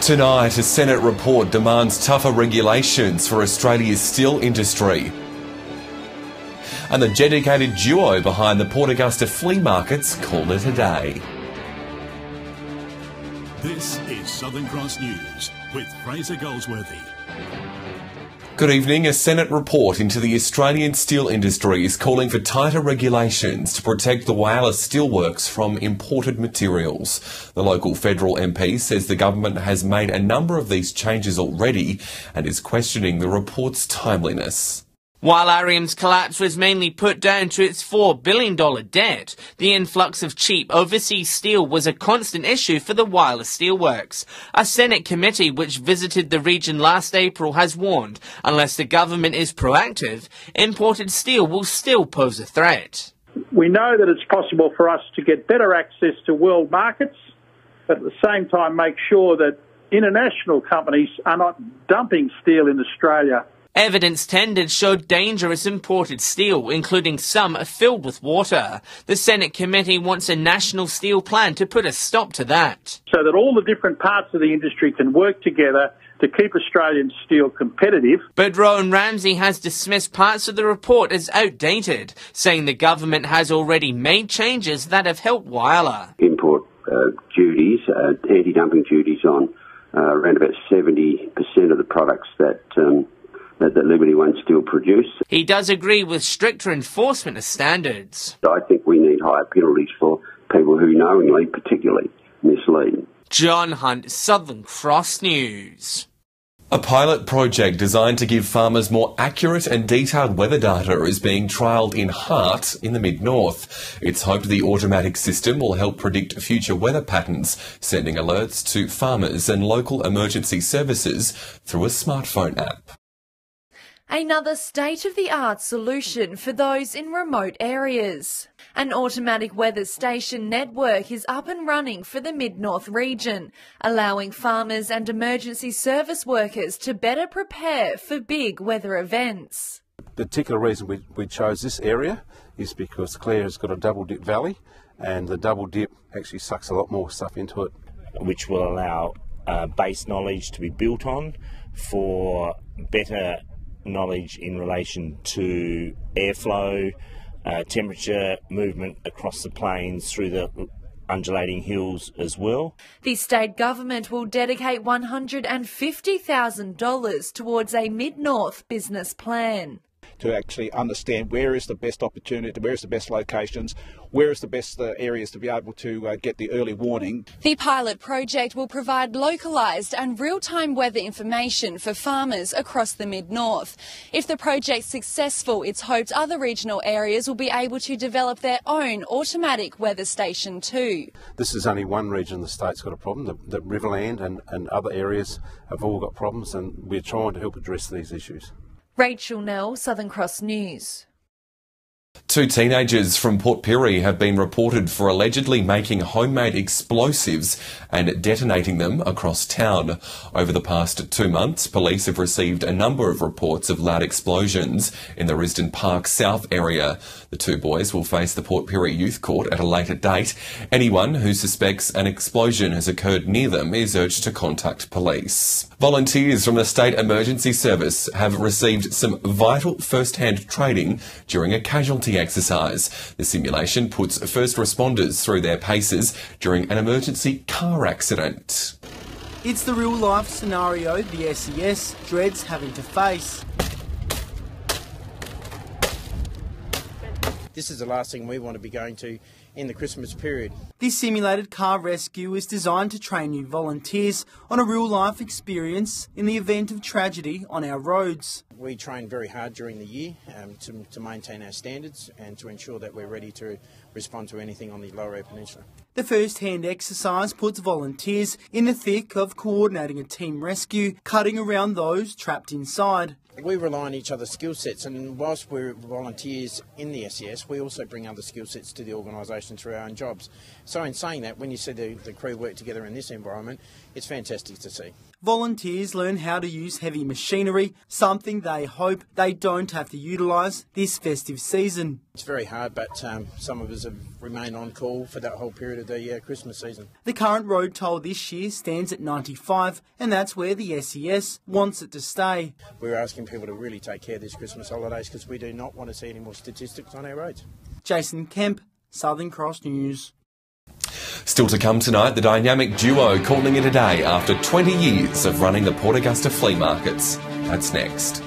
Tonight, a Senate report demands tougher regulations for Australia's steel industry. And the dedicated duo behind the Port Augusta flea markets called it a day. This is Southern Cross News with Fraser Goldsworthy. Good evening. A Senate report into the Australian steel industry is calling for tighter regulations to protect the Whyalla steelworks from imported materials. The local federal MP says the government has made a number of these changes already and is questioning the report's timeliness. While Arium's collapse was mainly put down to its $4 billion debt, the influx of cheap overseas steel was a constant issue for the Whyalla Steelworks. A Senate committee which visited the region last April has warned, unless the government is proactive, imported steel will still pose a threat. We know that it's possible for us to get better access to world markets, but at the same time make sure that international companies are not dumping steel in Australia. Evidence tendered showed dangerous imported steel, including some filled with water. The Senate committee wants a national steel plan to put a stop to that. So that all the different parts of the industry can work together to keep Australian steel competitive. But Rowan Ramsey has dismissed parts of the report as outdated, saying the government has already made changes that have helped Whyalla. Import duties, anti-dumping duties on around about 70% of the products that Liberty One still produce. He does agree with stricter enforcement of standards. I think we need higher penalties for people who knowingly, particularly, mislead. John Hunt, Southern Cross News. A pilot project designed to give farmers more accurate and detailed weather data is being trialled in Hart in the mid-north. It's hoped the automatic system will help predict future weather patterns, sending alerts to farmers and local emergency services through a smartphone app. Another state-of-the-art solution for those in remote areas. An automatic weather station network is up and running for the Mid-North region, allowing farmers and emergency service workers to better prepare for big weather events. The particular reason we chose this area is because Clare has got a double dip valley, and the double dip actually sucks a lot more stuff into it. Which will allow base knowledge to be built on for better knowledge in relation to airflow, temperature, movement across the plains through the undulating hills as well. The state government will dedicate $150,000 towards a Mid-North business plan. To actually understand where is the best opportunity, where is the best locations, where is the best areas to be able to get the early warning. The pilot project will provide localised and real-time weather information for farmers across the Mid-North. If the project's successful, it's hoped other regional areas will be able to develop their own automatic weather station too. This is only one region of the state's got a problem. The Riverland and other areas have all got problems, and we're trying to help address these issues. Rachel Nell, Southern Cross News. Two teenagers from Port Pirie have been reported for allegedly making homemade explosives and detonating them across town. Over the past 2 months, police have received a number of reports of loud explosions in the Risdon Park South area. The two boys will face the Port Pirie Youth Court at a later date. Anyone who suspects an explosion has occurred near them is urged to contact police. Volunteers from the State Emergency Service have received some vital first-hand training during a casualty exercise. The simulation puts first responders through their paces during an emergency car accident. It's the real-life scenario the SES dreads having to face. This is the last thing we want to be going to in the Christmas period. This simulated car rescue is designed to train new volunteers on a real-life experience in the event of tragedy on our roads. We train very hard during the year to maintain our standards and to ensure that we're ready to respond to anything on the Lower Eyre Peninsula. The first-hand exercise puts volunteers in the thick of coordinating a team rescue, cutting around those trapped inside. We rely on each other's skill sets, and whilst we're volunteers in the SES, we also bring other skill sets to the organisation through our own jobs. So in saying that, when you see the crew work together in this environment, it's fantastic to see. Volunteers learn how to use heavy machinery, something they hope they don't have to utilise this festive season. It's very hard, but some of us have remained on call for that whole period of the Christmas season. The current road toll this year stands at 95, and that's where the SES wants it to stay. We're asking people to really take care of these Christmas holidays because we do not want to see any more statistics on our roads. Jason Kemp, Southern Cross News. Still to come tonight, the dynamic duo calling it a day after 20 years of running the Port Augusta flea markets. That's next.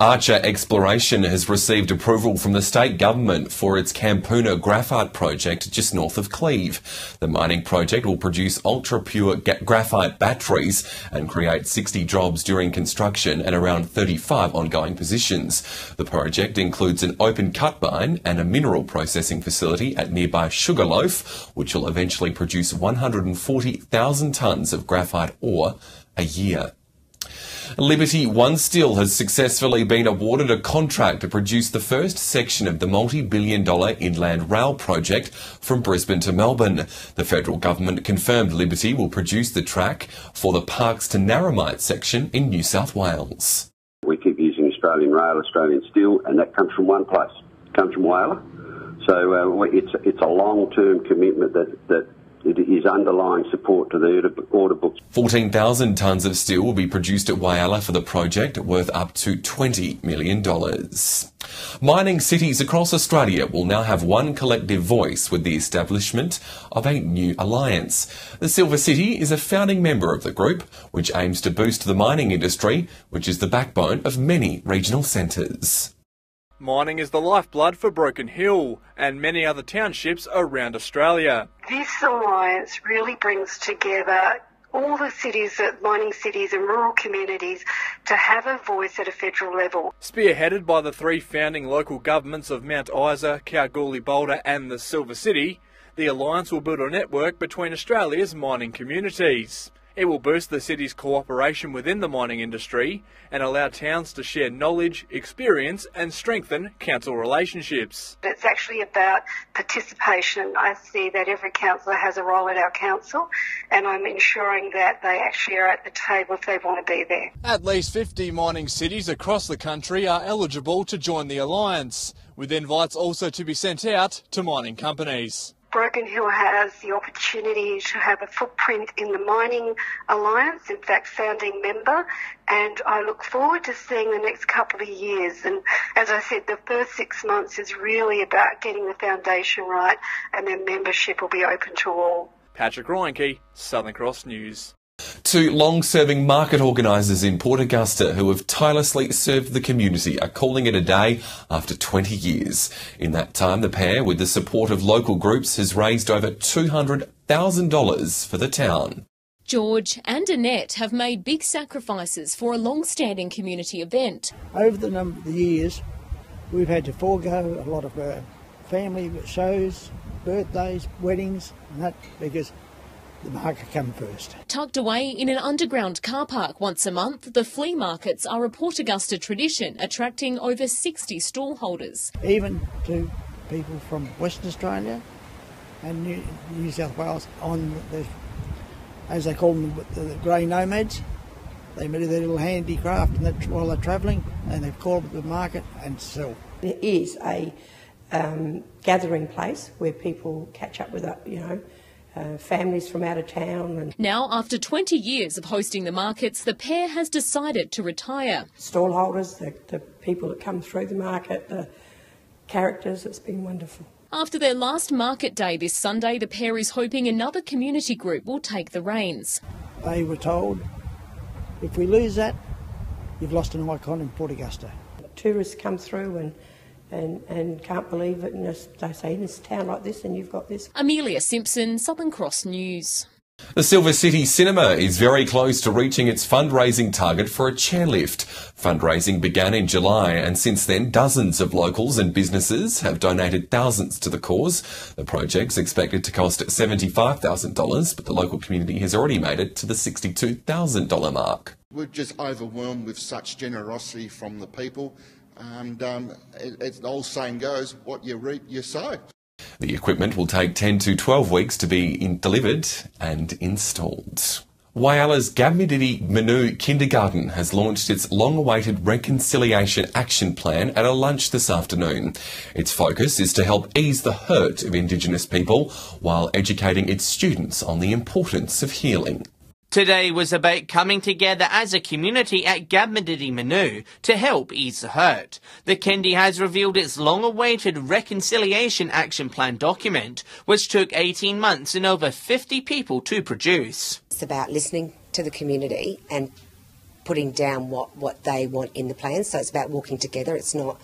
Archer Exploration has received approval from the state government for its Campuna graphite project just north of Cleve. The mining project will produce ultra-pure graphite batteries and create 60 jobs during construction and around 35 ongoing positions. The project includes an open cut mine and a mineral processing facility at nearby Sugarloaf, which will eventually produce 140,000 tonnes of graphite ore a year. Liberty One Steel has successfully been awarded a contract to produce the first section of the multi-billion-dollar inland rail project from Brisbane to Melbourne. The federal government confirmed Liberty will produce the track for the Parkes to Narromite section in New South Wales. We keep using Australian rail, Australian steel, and that comes from one place. It comes from Whyalla. So it's a long-term commitment that it is underlying support to the order books. 14,000 tonnes of steel will be produced at Whyalla for the project, worth up to $20 million. Mining cities across Australia will now have one collective voice with the establishment of a new alliance. The Silver City is a founding member of the group, which aims to boost the mining industry, which is the backbone of many regional centres. Mining is the lifeblood for Broken Hill and many other townships around Australia. This alliance really brings together all the cities, mining cities and rural communities to have a voice at a federal level. Spearheaded by the three founding local governments of Mount Isa, Kalgoorlie-Boulder and the Silver City, the alliance will build a network between Australia's mining communities. It will boost the city's cooperation within the mining industry and allow towns to share knowledge, experience and strengthen council relationships. It's actually about participation. I see that every councillor has a role at our council and I'm ensuring that they actually are at the table if they want to be there. At least 50 mining cities across the country are eligible to join the alliance, with invites also to be sent out to mining companies. Broken Hill has the opportunity to have a footprint in the Mining Alliance, in fact founding member, and I look forward to seeing the next couple of years. And as I said, the first 6 months is really about getting the foundation right, and then membership will be open to all. Patrick Reinke, Southern Cross News. Two long-serving market organisers in Port Augusta who have tirelessly served the community are calling it a day after 20 years. In that time, the pair, with the support of local groups, has raised over $200,000 for the town. George and Annette have made big sacrifices for a long-standing community event. Over the number of years, we've had to forego a lot of family shows, birthdays, weddings, and that because the market come first. Tucked away in an underground car park once a month, the flea markets are a Port Augusta tradition, attracting over 60 stallholders. Even to people from Western Australia and New South Wales, on the, as they call them, the grey nomads. They do their little handicraft and that while they're travelling, and they call up the market and sell. There is a gathering place where people catch up with, families from out of town. And now, after 20 years of hosting the markets, the pair has decided to retire. Stallholders, the people that come through the market, the characters, it's been wonderful. After their last market day this Sunday, the pair is hoping another community group will take the reins. They were told, if we lose that, you've lost an icon in Port Augusta. Tourists come through and can't believe it, and they say, in this town like this and you've got this. Amelia Simpson, Southern Cross News. The Silver City Cinema is very close to reaching its fundraising target for a chairlift. Fundraising began in July, and since then dozens of locals and businesses have donated thousands to the cause. The project's expected to cost $75,000, but the local community has already made it to the $62,000 mark. We're just overwhelmed with such generosity from the people. And the old saying goes, what you reap, you sow. The equipment will take 10 to 12 weeks to be delivered and installed. Whyala's Gabmididi Manu Kindergarten has launched its long-awaited Reconciliation Action Plan at a lunch this afternoon. Its focus is to help ease the hurt of Indigenous people while educating its students on the importance of healing. Today was about coming together as a community at Gabmididi Manu to help ease the hurt. The Kindy has revealed its long-awaited Reconciliation Action Plan document, which took 18 months and over 50 people to produce. It's about listening to the community and putting down what they want in the plan. So it's about walking together. It's not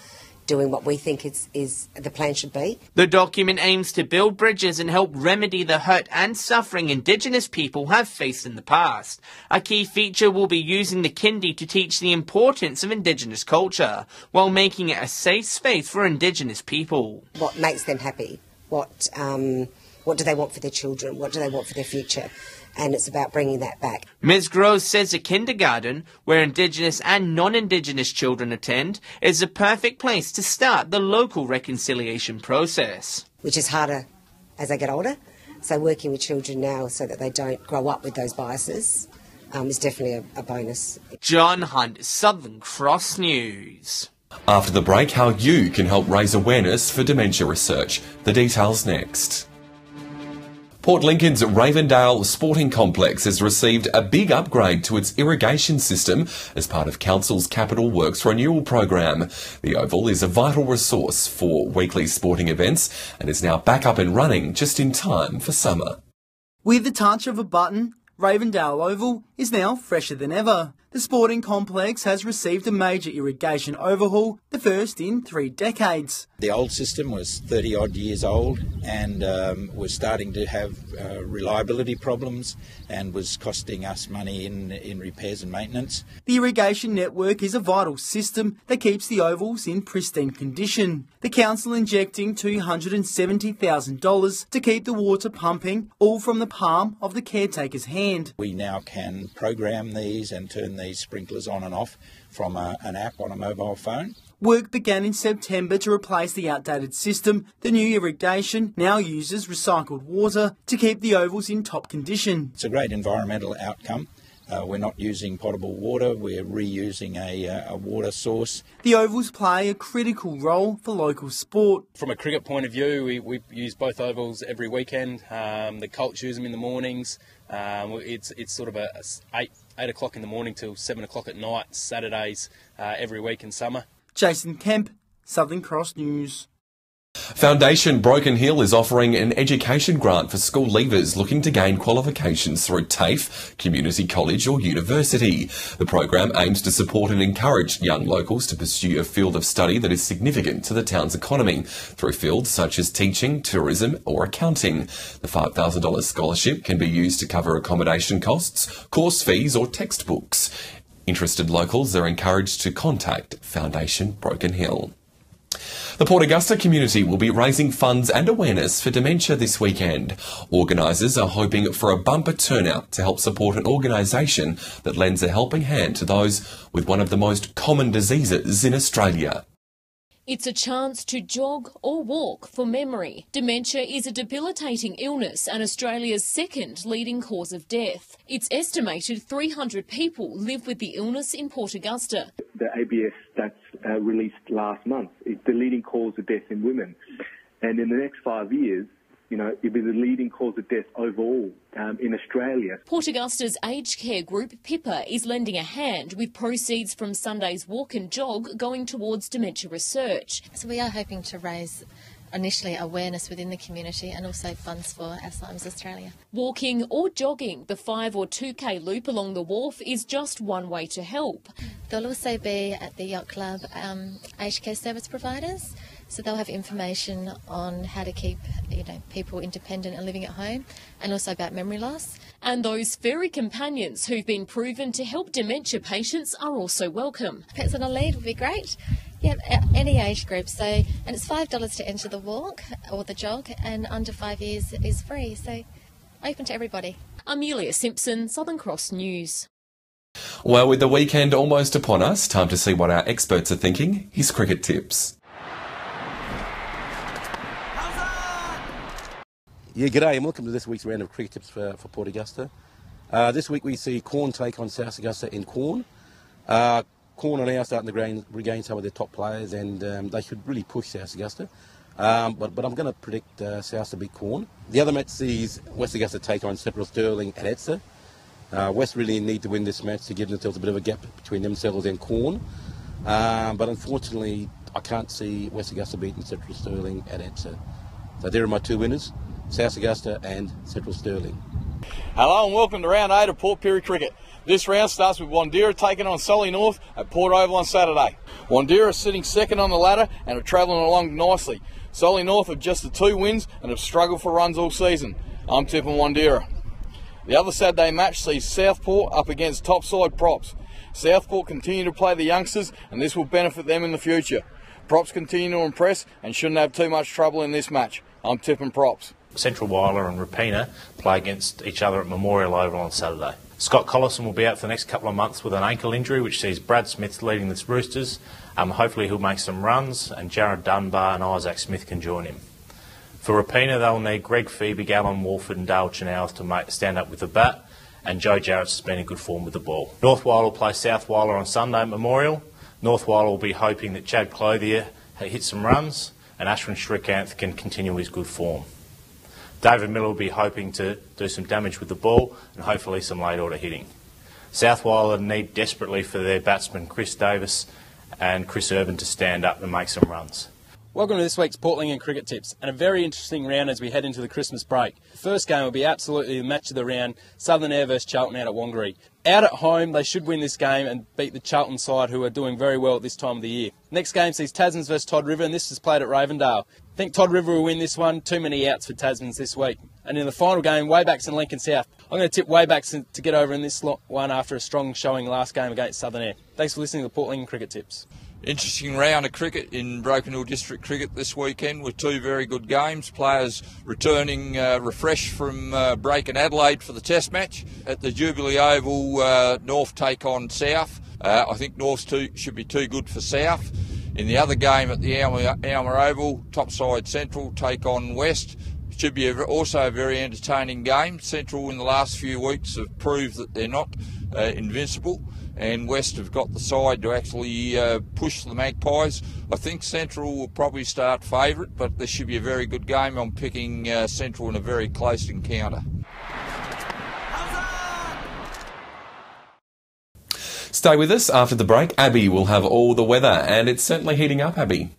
doing what we think is the plan should be. The document aims to build bridges and help remedy the hurt and suffering Indigenous people have faced in the past. A key feature will be using the Kindy to teach the importance of Indigenous culture, while making it a safe space for Indigenous people. What makes them happy? What do they want for their children? What do they want for their future? And it's about bringing that back. Ms Groves says a kindergarten, where Indigenous and non-Indigenous children attend, is the perfect place to start the local reconciliation process. Which is harder as they get older. So working with children now so that they don't grow up with those biases is definitely a bonus. John Hunt, Southern Cross News. After the break, how you can help raise awareness for dementia research. The details next. Port Lincoln's Ravensdale Sporting Complex has received a big upgrade to its irrigation system as part of Council's Capital Works Renewal Program. The Oval is a vital resource for weekly sporting events and is now back up and running just in time for summer. With the touch of a button, Ravensdale Oval is now fresher than ever. The sporting complex has received a major irrigation overhaul, the first in 3 decades. The old system was 30-odd years old and was starting to have reliability problems and was costing us money in repairs and maintenance. The irrigation network is a vital system that keeps the ovals in pristine condition. The council injecting $270,000 to keep the water pumping, all from the palm of the caretaker's hand. We now can program these and turn these sprinklers on and off from an app on a mobile phone. Work began in September to replace the outdated system. The new irrigation now uses recycled water to keep the ovals in top condition. It's a great environmental outcome. We're not using potable water, we're reusing a water source. The ovals play a critical role for local sport. From a cricket point of view, we use both ovals every weekend. The Colts use them in the mornings. It's sort of a 8 o'clock in the morning till 7 o'clock at night, Saturdays, every week in summer. Jason Kemp, Southern Cross News. Foundation Broken Hill is offering an education grant for school leavers looking to gain qualifications through TAFE, community college or university. The program aims to support and encourage young locals to pursue a field of study that is significant to the town's economy through fields such as teaching, tourism or accounting. The $5,000 scholarship can be used to cover accommodation costs, course fees or textbooks. Interested locals are encouraged to contact Foundation Broken Hill. The Port Augusta community will be raising funds and awareness for dementia this weekend. Organisers are hoping for a bumper turnout to help support an organisation that lends a helping hand to those with one of the most common diseases in Australia. It's a chance to jog or walk for memory. Dementia is a debilitating illness and Australia's second leading cause of death. It's estimated 300 people live with the illness in Port Augusta. The ABS stats released last month. It's the leading cause of death in women. And in the next 5 years, it'll be the leading cause of death overall in Australia. Port Augusta's aged care group, Pippa, is lending a hand with proceeds from Sunday's walk and jog going towards dementia research. So we are hoping to raise initially awareness within the community and also funds for Alzheimer's Australia. Walking or jogging the 5 or 2k loop along the wharf is just one way to help. There'll also be at the Yacht Club aged care service providers. So they'll have information on how to keep people independent and living at home, and also about memory loss. And those furry companions who've been proven to help dementia patients are also welcome. Pets on a lead would be great. Yeah, any age group. And it's $5 to enter the walk or the jog, and under 5 years is free. So open to everybody. Amelia Simpson, Southern Cross News. Well, with the weekend almost upon us, time to see what our experts are thinking. Here's cricket tips. Yeah, g'day and welcome to this week's round of cricket tips for Port Augusta. This week we see Corn take on South Augusta in Corn. Corn are now starting to regain some of their top players, and they should really push South Augusta. But I'm going to predict South to beat Corn. The other match sees West Augusta take on Central Stirling at Edsa. West really need to win this match to give themselves a bit of a gap between themselves and Corn. But unfortunately, I can't see West Augusta beating Central Stirling at Edsa. So there are my two winners, South Augusta and Central Stirling. Hello and welcome to round 8 of Port Pirie cricket. This round starts with Wandera taking on Solly North at Port Oval on Saturday. Wandera are sitting second on the ladder and are travelling along nicely. Solly North have just the 2 wins and have struggled for runs all season. I'm tipping Wandera. The other Saturday match sees Southport up against topside Props. Southport continue to play the youngsters and this will benefit them in the future. Props continue to impress and shouldn't have too much trouble in this match. I'm tipping Props. Central Wyler and Rapina play against each other at Memorial Oval on Saturday. Scott Collison will be out for the next couple of months with an ankle injury, which sees Brad Smith leading the Roosters. Hopefully he'll make some runs, and Jared Dunbar and Isaac Smith can join him. For Rapina, they'll need Greg Phoebe, Alan Walford and Dale Chenoweth to stand up with the bat, and Joe Jarrett's been in good form with the ball. North Wyler will play South Wyler on Sunday at Memorial. North Wyler will be hoping that Chad Clothier hits some runs, and Ashwin Srikanth can continue his good form. David Miller will be hoping to do some damage with the ball and hopefully some late order hitting. South Wyler need desperately for their batsmen Chris Davis and Chris Urban to stand up and make some runs. Welcome to this week's Port Lincoln Cricket Tips, and a very interesting round as we head into the Christmas break. The first game will be absolutely the match of the round, Southern Air versus Charlton out at Wongaree. Out at home, they should win this game and beat the Charlton side, who are doing very well at this time of the year. Next game sees Tasmans versus Todd River, and this is played at Ravensdale. I think Todd River will win this one. Too many outs for Tasmans this week. And in the final game, Waybacks and Lincoln South. I'm going to tip Waybacks to get over in this one after a strong showing last game against Southern Air. Thanks for listening to the Port Lincoln Cricket Tips. Interesting round of cricket in Broken Hill District Cricket this weekend with 2 very good games. Players returning refreshed from break in Adelaide for the Test match. At the Jubilee Oval, North take on South. I think North should be too good for South. In the other game at the Alma Oval, topside Central take on West. Should be also a very entertaining game. Central in the last few weeks have proved that they're not invincible, and West have got the side to actually push the Magpies. I think Central will probably start favourite, but this should be a very good game. I'm picking Central in a very close encounter. Stay with us after the break. Abby will have all the weather, and it's certainly heating up, Abby.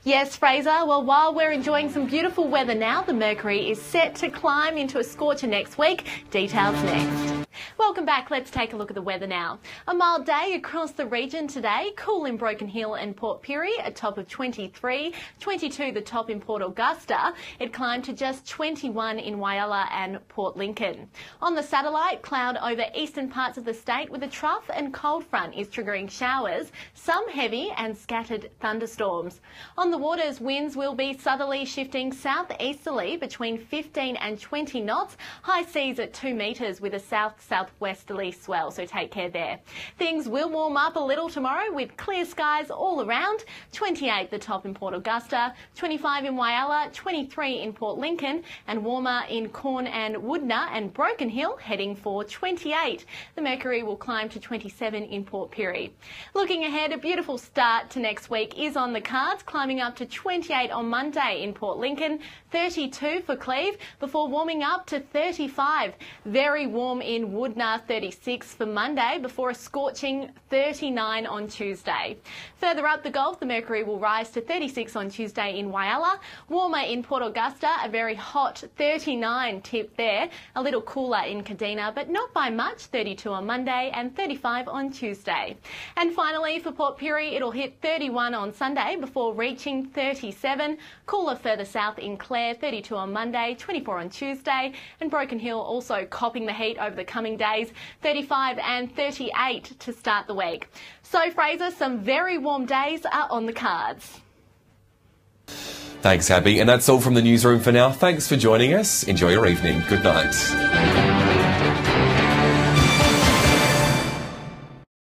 Yes, Fraser. Well, while we're enjoying some beautiful weather now, the mercury is set to climb into a scorcher next week. Details next. Welcome back. Let's take a look at the weather now. A mild day across the region today. Cool in Broken Hill and Port Pirie, a top of 23. 22 the top in Port Augusta. It climbed to just 21 in Whyalla and Port Lincoln. On the satellite, cloud over eastern parts of the state with a trough and cold front is triggering showers, some heavy and scattered thunderstorms. On the waters, winds will be southerly shifting southeasterly between 15 and 20 knots. High seas at 2 metres with a south-southwesterly swell, so take care there. Things will warm up a little tomorrow with clear skies all around. 28 the top in Port Augusta, 25 in Whyalla, 23 in Port Lincoln, and warmer in Corn and Woodner and Broken Hill, heading for 28. The mercury will climb to 27 in Port Pirie. Looking ahead, a beautiful start to next week is on the cards, climbing up to 28 on Monday in Port Lincoln, 32 for Cleve, before warming up to 35. Very warm in Woodner, 36 for Monday, before a scorching 39 on Tuesday. Further up the Gulf, the mercury will rise to 36 on Tuesday in Whyalla. Warmer in Port Augusta, a very hot 39 tip there. A little cooler in Kadina, but not by much, 32 on Monday and 35 on Tuesday. And finally, for Port Pirie, it'll hit 31 on Sunday before reaching 37. Cooler further south in Clare, 32 on Monday, 24 on Tuesday. And Broken Hill also copping the heat over the coming days, 35 and 38 to start the week. So, Fraser, some very warm days are on the cards. Thanks, Abby. And that's all from the newsroom for now. Thanks for joining us. Enjoy your evening. Good night.